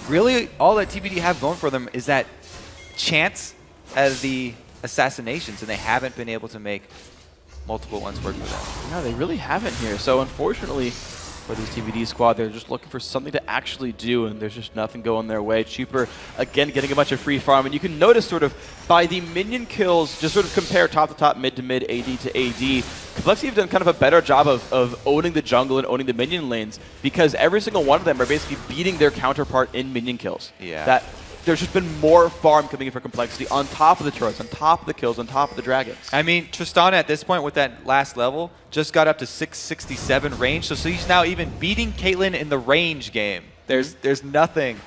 Really, all that TBD have going for them is that chance as the assassinations, and they haven't been able to make multiple ones work for them. No, they really haven't here. So unfortunately for this TBD squad, they're just looking for something to actually do, and there's just nothing going their way. Chuper, again, getting a bunch of free farm, and you can notice sort of by the minion kills, just sort of compare top to top, mid to mid, AD to AD, Complexity have done kind of a better job of owning the jungle and owning the minion lanes, because every single one of them are basically beating their counterpart in minion kills. Yeah. there's just been more farm coming in for Complexity on top of the turrets, on top of the kills, on top of the dragons. I mean, Tristana at this point with that last level just got up to 667 range, so he's now even beating Caitlyn in the range game. There's nothing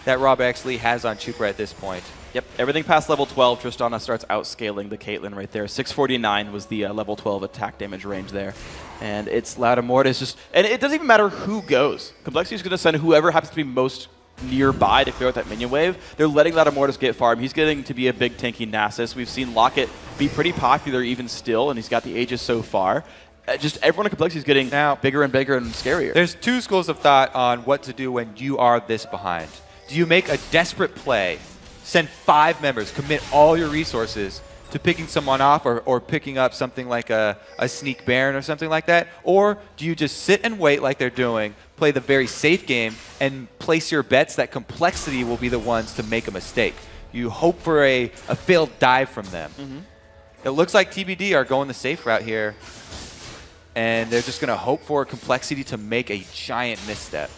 that Robert X. Lee has on Chuper at this point. Yep, everything past level 12, Tristana starts outscaling the Caitlyn right there. 649 was the level 12 attack damage range there. And it's Loutamortis just, and it doesn't even matter who goes. Complexity is going to send whoever happens to be most nearby to clear out that minion wave. They're letting Loutamortis get farm. He's getting to be a big tanky Nasus. We've seen Locket be pretty popular even still, and he's got the Aegis so far. Just everyone in Complexity is getting now bigger and bigger and scarier. There's two schools of thought on what to do when you are this behind. Do you make a desperate play, send 5 members, commit all your resources to picking someone off or picking up something like a sneak Baron or something like that? Or do you just sit and wait like they're doing, play the very safe game, and place your bets that Complexity will be the ones to make a mistake? You hope for a failed dive from them. It looks like TBD are going the safe route here, and they're just going to hope for Complexity to make a giant misstep.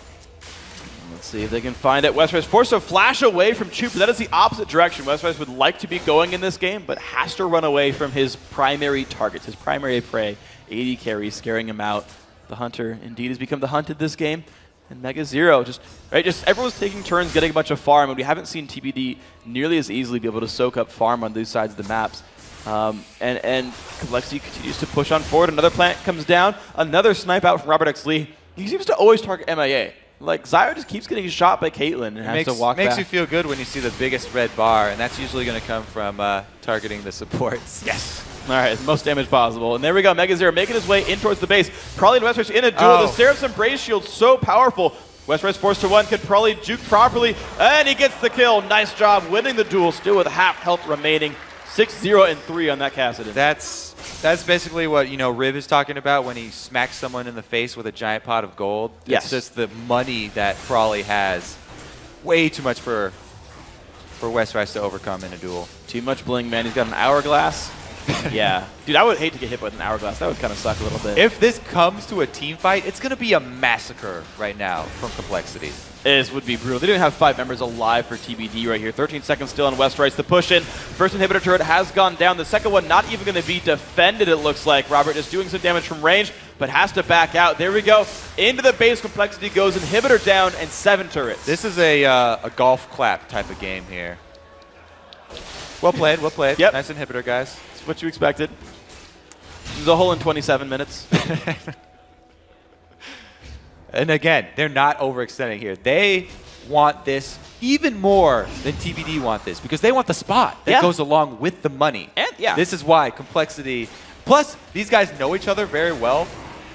Let's see if they can find it. Westrise forced to flash away from Chupa. That is the opposite direction. Westrise would like to be going in this game, but has to run away from his primary targets, his primary prey. 80 carries, scaring him out. The Hunter indeed has become the hunted this game. And Mega Zero, just everyone's taking turns getting a bunch of farm, and we haven't seen TBD nearly as easily be able to soak up farm on these sides of the maps. And Complexity continues to push on forward. Another plant comes down. Another snipe out from Robert X. Lee. He seems to always target MIA. Like, Zyra just keeps getting shot by Caitlyn and has to walk back. Makes you feel good when you see the biggest red bar, and that's usually going to come from targeting the supports. Yes. All right, most damage possible. And there we go, Mega Zero making his way in towards the base. Probably Westrise in a duel. The Seraph's Embrace Shield so powerful. Westrise forced to 1 could probably juke properly, and he gets the kill. Nice job winning the duel, still with half health remaining. 6-0 and 3 on that Kassadin. That's basically what, you know, Riv is talking about when he smacks someone in the face with a giant pot of gold. Yes. It's just the money that Frawley has. Way too much for Westrise to overcome in a duel. Too much bling, man. He's got an hourglass. Yeah. Dude, I would hate to get hit with an hourglass. That would kind of suck a little bit. If this comes to a team fight, it's going to be a massacre right now from Complexity. It would be brutal. They didn't have 5 members alive for TBD right here. 13 seconds still on Westrise. The push in. First inhibitor turret has gone down. The second one not even going to be defended, it looks like. Robert is doing some damage from range, but has to back out. There we go. Into the base. Complexity goes. Inhibitor down and 7 turrets. This is a golf clap type of game here. Well played, well played. Yep. Nice inhibitor, guys. That's what you expected. There's a hole in 27 minutes. And again, they're not overextending here. They want this even more than TBD want this because they want the spot that goes along with the money. And this is why Complexity. Plus, these guys know each other very well.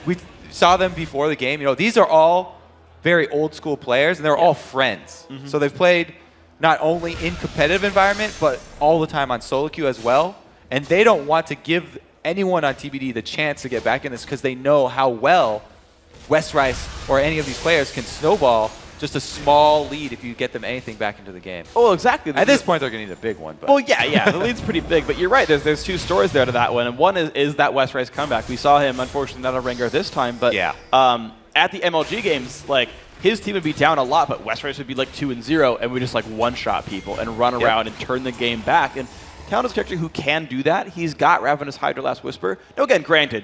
We saw them before the game. You know, these are all very old school players, and they're all friends. So they've played not only in competitive environment, but all the time on solo queue as well. And they don't want to give anyone on TBD the chance to get back in this because they know how well Westrise or any of these players can snowball just a small lead if you get them anything back into the game. Oh, exactly. At this point, they're going to need a big one. But. Well, yeah, the lead's pretty big, but you're right. There's 2 stories there to that one, and one is that Westrise comeback. We saw him, unfortunately, not a ringer this time, but at the MLG games, like, his team would be down a lot, but Westrise would be like 2-0, and we just like one-shot people and run around and turn the game back. And Talon's character who can do that, he's got Ravenous Hydra Last Whisper. Now, again, granted,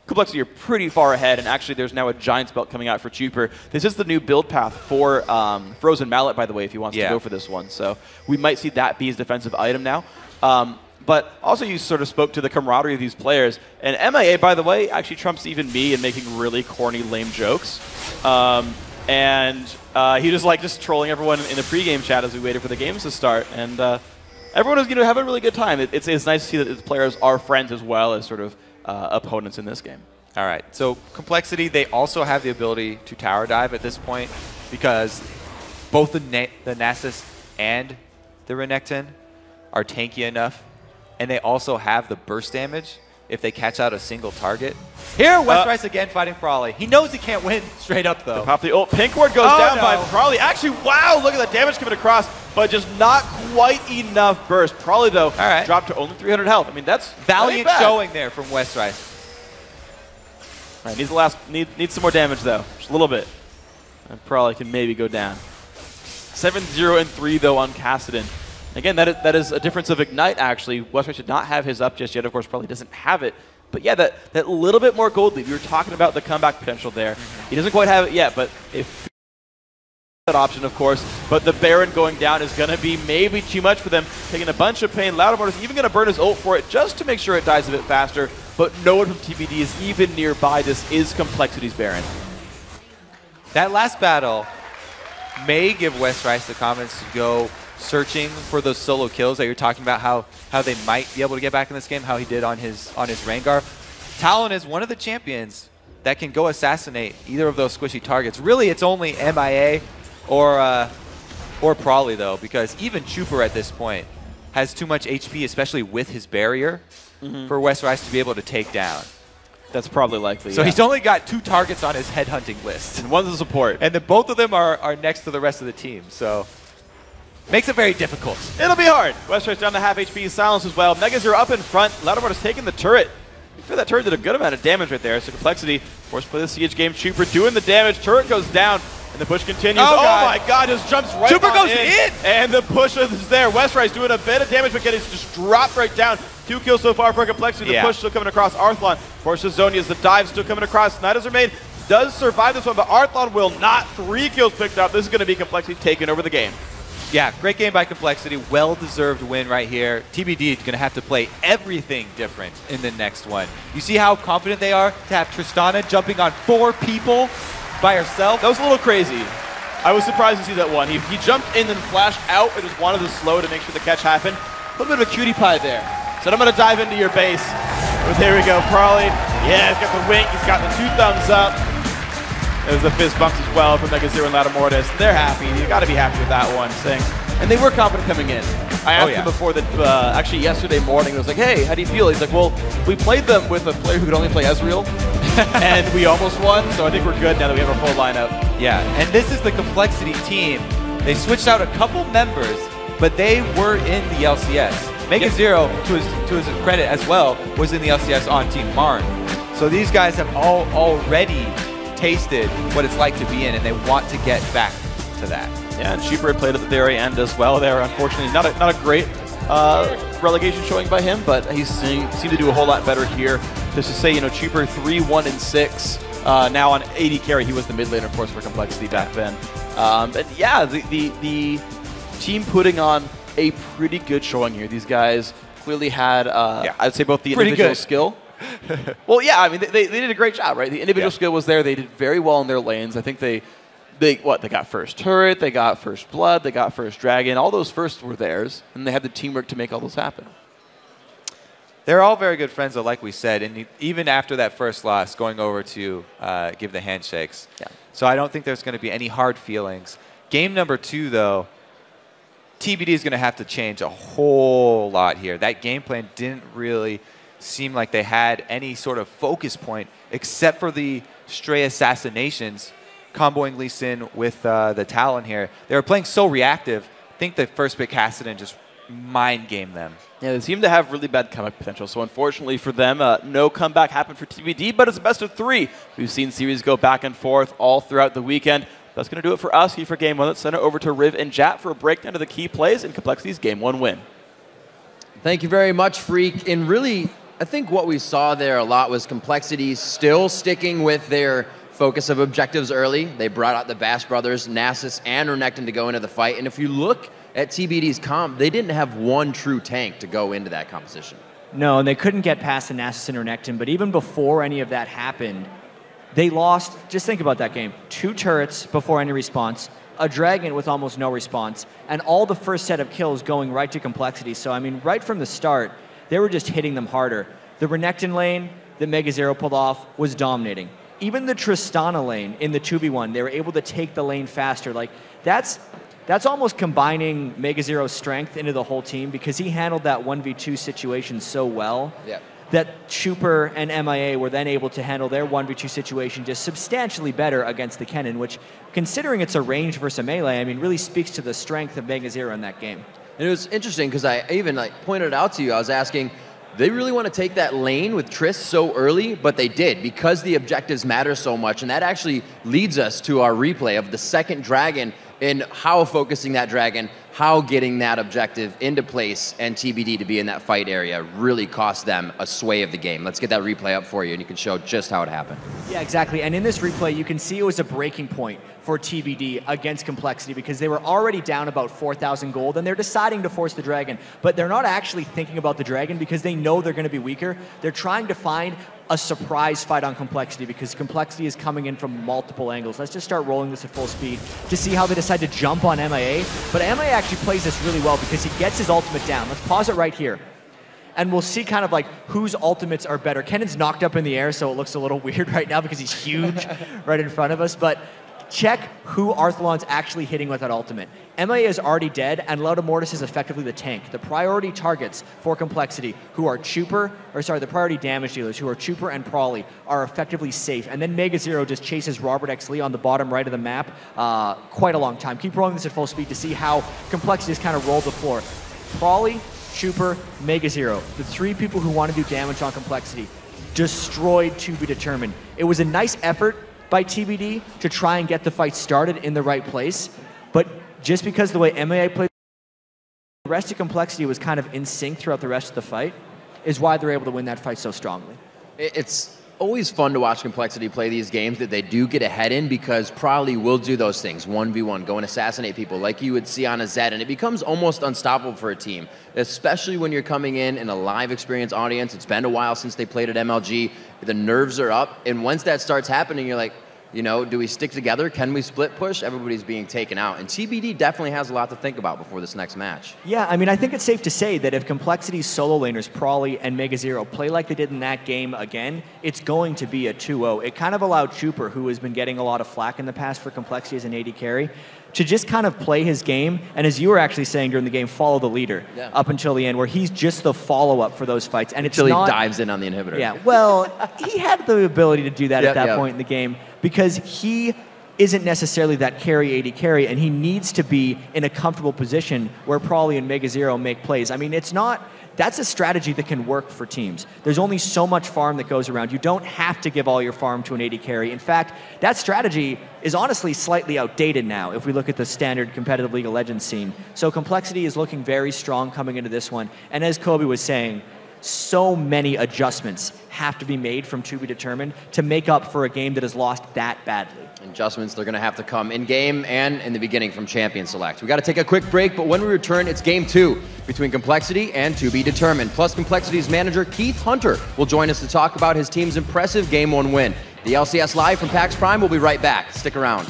Complexity are pretty far ahead, and actually there's now a Giant's Belt coming out for Chuper. This is the new build path for Frozen Mallet, by the way, if he wants to go for this one. So we might see that be his defensive item now. But also you sort of spoke to the camaraderie of these players. And MIA, by the way, actually trumps even me in making really corny, lame jokes. And he was like just trolling everyone in the pregame chat as we waited for the games to start. And everyone was having a really good time. It's nice to see that the players are friends as well as sort of opponents in this game. All right, so Complexity, they also have the ability to tower dive at this point because both the Nasus and the Renekton are tanky enough, and they also have the burst damage if they catch out a single target. Here, Westrise again fighting Frawley. He knows he can't win straight up, though. Pop the ult. Pink ward goes down by Frawley. Actually, wow, look at the damage coming across, but just not quite enough burst. Frawley, though, dropped to only 300 health. I mean, that's valiant showing there from Westrise. All right, needs some more damage, though. Just a little bit. And Frawley can maybe go down. 7-0 and 3 though on Kassadin. Again, that is a difference of Ignite, actually. Westray did not have his up just yet. Of course, probably doesn't have it. But yeah, that little bit more gold lead. We were talking about the comeback potential there. He doesn't quite have it yet, but if that option, of course. But the Baron going down is going to be maybe too much for them. Taking a bunch of pain. Loudermore is even going to burn his ult for it just to make sure it dies a bit faster. But no one from TBD is even nearby. This is Complexity's Baron. That last battle may give Westrice the confidence to go searching for those solo kills that you're talking about, how they might be able to get back in this game, how he did on his Rengar. Talon is one of the champions that can go assassinate either of those squishy targets. Really, it's only MIA or Probably, though, because even Chuper at this point has too much HP, especially with his barrier, for Westrice to be able to take down. That's probably likely. So he's only got 2 targets on his headhunting list. And one's a support. And then both of them are next to the rest of the team. So makes it very difficult. It'll be hard. Westrice down to half HP. Silence as well. Megazero up in front. Loudermore is taking the turret. I feel that turret did a good amount of damage right there. So Complexity forced to play the siege game. Chuper doing the damage. Turret goes down. And the push continues. Oh my god, just jumps right Chuper goes in! And the push is there. Westrice doing a bit of damage, but getting just dropped right down. 2 kills so far for Complexity. The push still coming across Arthlon. Forces Zonia's the dive still coming across. Night as Remain does survive this one, but Arthlon will not. 3 kills picked up. This is going to be Complexity taking over the game. Yeah, great game by Complexity. Well-deserved win right here. TBD is going to have to play everything different in the next one. You see how confident they are to have Tristana jumping on 4 people by herself? That was a little crazy. I was surprised to see that one. He jumped in and flashed out and just wanted to slow to make sure the catch happened. A little bit of a cutie pie there. Said, I'm going to dive into your base. But there we go. Probably, yeah, he's got the wink. He's got the 2 thumbs up. There's the fist bumps as well from Megazero and Loudermore. They're happy. You got to be happy with that one. And they were confident coming in. I asked him before that, actually yesterday morning, I was like, hey, how do you feel? He's like, well, we played them with a player who could only play Ezreal, and we almost won, so I think we're good now that we have our full lineup. Yeah, and this is the Complexity team. They switched out a couple members, but they were in the LCS. Megazero, to his credit as well, was in the LCS on Team Marn. So these guys have already tasted what it's like to be in, and they want to get back to that. Yeah, and Chuper had played at the very end as well there. Unfortunately, not a great relegation showing by him, but he seemed to do a whole lot better here. Just to say, you know, Chuper 3-1-6. Now on 80 carry, he was the mid laner, of course, for Complexity back then. But yeah, the team putting on a pretty good showing here. These guys clearly had, I'd say, both the individual skill. Well, yeah, I mean, they did a great job, right? The individual skill was there. They did very well in their lanes. I think they got first turret, they got first blood, they got first dragon. All those firsts were theirs, and they had the teamwork to make all those happen. They're all very good friends, though, like we said, and even after that first loss, going over to give the handshakes. Yeah. So I don't think there's going to be any hard feelings. Game number 2, though, TBD is going to have to change a whole lot here. That game plan didn't really seem like they had any sort of focus point, except for the stray assassinations, comboing Lee Sin with the Talon here. They were playing so reactive. I think the first pick Kassadin just mind game them. Yeah, they seem to have really bad comeback potential. So unfortunately for them, no comeback happened for TBD, but it's a best of 3. We've seen series go back and forth all throughout the weekend. That's going to do it for us here for Game 1. Let's send it over to Riv and Jat for a breakdown of the key plays in Complexity's Game 1 win. Thank you very much, Freak. And really, I think what we saw there a lot was Complexity still sticking with their focus of objectives early. They brought out the Bass brothers, Nasus and Renekton to go into the fight. And if you look at TBD's comp, they didn't have one true tank to go into that composition. No, and they couldn't get past the Nasus and Renekton. But even before any of that happened, they lost, just think about that game, 2 turrets before any response, a dragon with almost no response, and all the first set of kills going right to Complexity. So, I mean, right from the start, they were just hitting them harder. The Renekton lane that Megazero pulled off was dominating. Even the Tristana lane in the 2v1, they were able to take the lane faster. Like, that's almost combining Megazero's strength into the whole team, because he handled that 1v2 situation so well that Chuper and MIA were then able to handle their 1v2 situation just substantially better against the Kennen, which, considering it's a range versus a melee, I mean, really speaks to the strength of Megazero in that game. And it was interesting because I even pointed out to you, I was asking, they really want to take that lane with Triss so early, but they did, because the objectives matter so much. And that actually leads us to our replay of the second dragon in how focusing that dragon, how getting that objective into place, and TBD to be in that fight area really cost them a sway of the game. Let's get that replay up for you, and you can show just how it happened. Yeah, exactly. And in this replay, you can see it was a breaking point for TBD against Complexity because they were already down about 4,000 gold, and they're deciding to force the dragon. But they're not actually thinking about the dragon because they know they're going to be weaker. They're trying to find a surprise fight on Complexity because Complexity is coming in from multiple angles. Let's just start rolling this at full speed to see how they decide to jump on MIA. But MIA actually plays this really well because he gets his ultimate down. Let's pause it right here. And we'll see kind of like whose ultimates are better. Kennan's knocked up in the air, so it looks a little weird right now because he's huge right in front of us. But check who Arthalon's actually hitting with that ultimate. MIA is already dead, and Loudamortis is effectively the tank. The priority targets for Complexity, who are the priority damage dealers, who are Chuper and Prawley, are effectively safe. And then Mega Zero just chases Robert X. Lee on the bottom right of the map quite a long time. Keep rolling this at full speed to see how Complexity has kind of rolled the floor. Prawley, Chuper, Mega Zero, the three people who want to do damage on Complexity, destroyed to be determined. It was a nice effort by TBD to try and get the fight started in the right place, but just because the way MIA played, the rest of Complexity was kind of in sync throughout the rest of the fight, is why they're able to win that fight so strongly. It's always fun to watch Complexity play these games that they do get ahead in because Prawley will do those things, 1v1, go and assassinate people like you would see on a Zed, and it becomes almost unstoppable for a team, especially when you're coming in a live experience audience. It's been a while since they played at MLG. The nerves are up, and once that starts happening, you're like, you know, do we stick together? Can we split push? Everybody's being taken out. And TBD definitely has a lot to think about before this next match. Yeah, I mean, I think it's safe to say that if Complexity's solo laners, Prawley and Mega Zero, play like they did in that game again, it's going to be a 2-0. It kind of allowed Chuper, who has been getting a lot of flack in the past for Complexity as an AD carry, to just kind of play his game, and as you were actually saying during the game, follow the leader up until the end, where he's just the follow-up for those fights. And until he dives in on the inhibitor. Yeah, well, he had the ability to do that at that point in the game because he isn't necessarily that carry AD carry, and he needs to be in a comfortable position where Prawley and Mega Zero make plays. I mean, it's not... That's a strategy that can work for teams. There's only so much farm that goes around. You don't have to give all your farm to an AD carry. In fact, that strategy is honestly slightly outdated now if we look at the standard competitive League of Legends scene. So Complexity is looking very strong coming into this one. And as Kobe was saying, so many adjustments have to be made from To Be Determined to make up for a game that has lost that badly. Adjustments, they're going to have to come in-game and in the beginning from Champion Select. We got to take a quick break, but when we return, it's Game 2 between Complexity and To Be Determined. Plus, Complexity's manager, Keith Hunter, will join us to talk about his team's impressive Game 1 win. The LCS Live from PAX Prime will be right back. Stick around.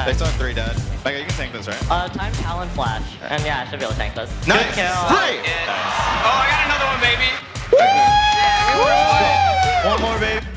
They still have 3 dead. Becca, you can tank this, right? Time Talon Flash. And yeah, I should be able to tank this. Nice! Good kill. Great! Oh, I got another one, baby! One more, baby.